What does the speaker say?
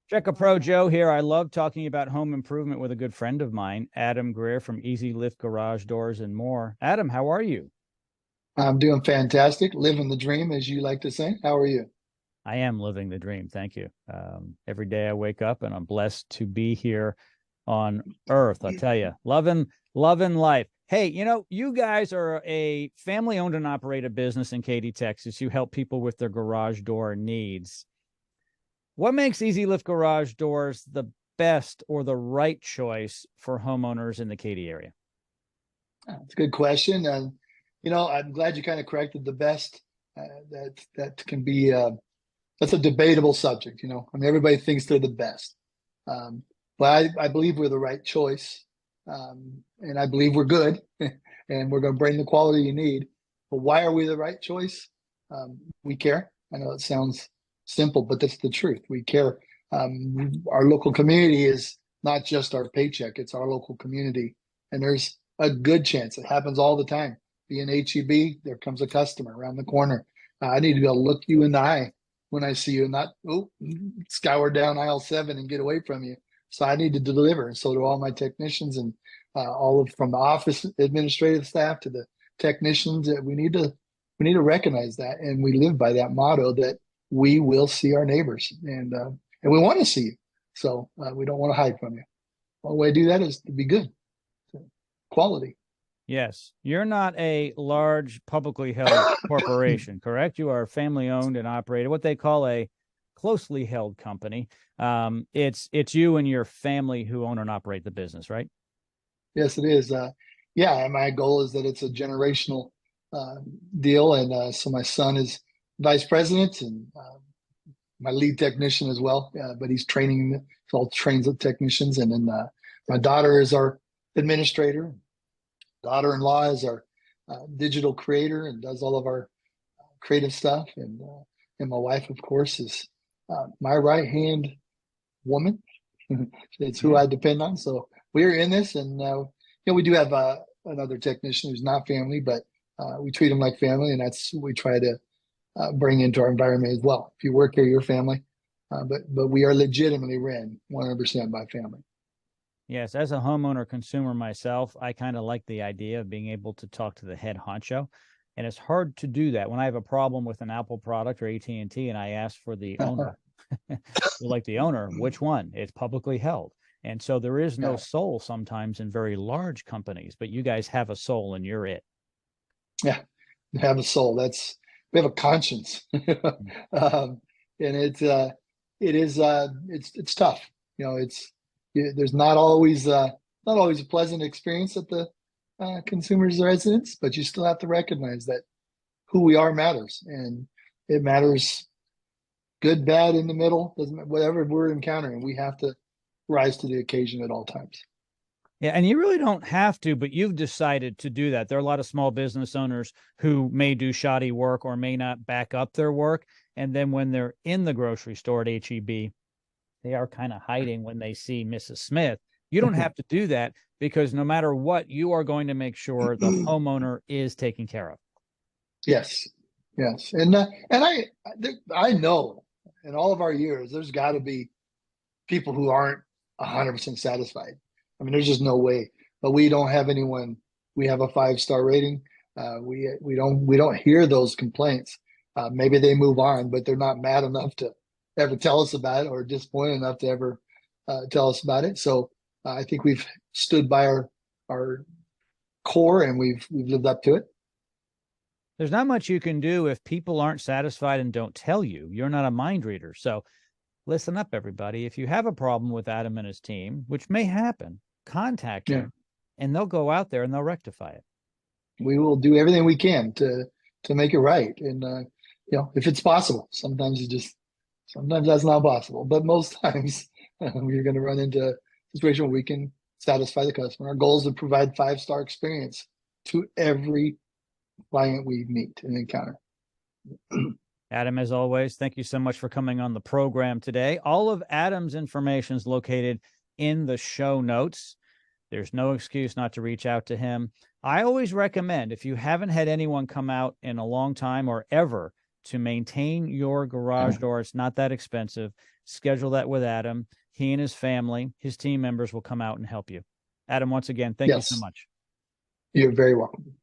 Check a Pro Joe here. I love talking about home improvement with a good friend of mine, Adam Greer from Easy Lift Garage Doors and more. Adam, how are you? I'm doing fantastic, living the dream, as you like to say. How are you? I am living the dream. Thank you. Every day I wake up and I'm blessed to be here on earth. I tell you, loving life. Hey, you guys are a family owned and operated business in Katy, Texas. You help people with their garage door needs. What makes Easy Lift Garage Doors the best or the right choice for homeowners in the Katy area? It's a good question, and I'm glad you kind of corrected the best. That can be that's a debatable subject. I mean, everybody thinks they're the best, um, but I believe we're the right choice, and I believe we're good, and we're going to bring the quality you need. But why are we the right choice? We care. I know it sounds simple, but that's the truth. We care. Our local community is not just our paycheck; it's our local community, and there's a good chance it happens all the time. Being HEB, there comes a customer around the corner. I need to be able to look you in the eye when I see you, and not scour down aisle 7 and get away from you. So I need to deliver, and so do all my technicians and all of from the office administrative staff to the technicians. That we need to recognize that, and we live by that motto that we will see our neighbors, and we want to see you. So we don't want to hide from you. One way to do that is to be good, so, quality. Yes, you're not a large publicly held corporation, correct? You are family owned and operated, what they call a closely held company. It's you and your family who own and operate the business, right? Yes, it is. Yeah, and my goal is that it's a generational uh, deal, and so my son is vice president and my lead technician as well. But he's training, so all trains of technicians, and then my daughter is our administrator. Daughter-in-law is our digital creator and does all of our creative stuff, and my wife, of course, is my right hand woman. It's who Yeah. I depend on. So we're in this, and we do have another technician who's not family, but we treat them like family, and that's what we try to bring into our environment as well. If you work here, you're family, but we are legitimately ran 100% by family. Yes, as a homeowner consumer myself, I kind of like the idea of being able to talk to the head honcho. And it's hard to do that when I have a problem with an Apple product or AT&T and I ask for the owner. Like the owner, which one? It's publicly held. And so there is no Yeah, soul sometimes in very large companies, but you guys have a soul and you're it. yeah, we have a soul. We have a conscience, and it's tough. There's not always a pleasant experience at the consumer's residence, but you still have to recognize that who we are matters, and it matters good, bad, in the middle, doesn't whatever we're encountering, we have to rise to the occasion at all times. Yeah, and you really don't have to, but you've decided to do that. There are a lot of small business owners who may do shoddy work or may not back up their work. And then when they're in the grocery store at HEB, they are kind of hiding when they see Mrs. Smith. You don't have to do that because no matter what, you are going to make sure the homeowner is taken care of. Yes, yes, and I know in all of our years, there's got to be people who aren't 100% satisfied. I mean, there's just no way. But we don't have anyone. We have a 5-star rating. We don't hear those complaints. Maybe they move on, but they're not mad enough to ever tell us about it, or disappointed enough to ever tell us about it. So I think we've stood by our core, and we've lived up to it. There's not much you can do if people aren't satisfied and don't tell you. You're not a mind reader. So listen up, everybody. If you have a problem with Adam and his team, which may happen, contact Yeah, them and they'll go out there and they'll rectify it. we will do everything we can to make it right, and if it's possible. Sometimes that's not possible, but most times we're going to run into a situation where we can satisfy the customer. Our goal is to provide 5-star experience to every client we meet and encounter. Adam, as always, thank you so much for coming on the program today. All of Adam's information is located in the show notes. There's no excuse not to reach out to him. I always recommend, if you haven't had anyone come out in a long time or ever to maintain your garage door, it's not that expensive. schedule that with Adam. He and his family, his team members will come out and help you. Adam, once again, thank you so Yes. much. You're very welcome.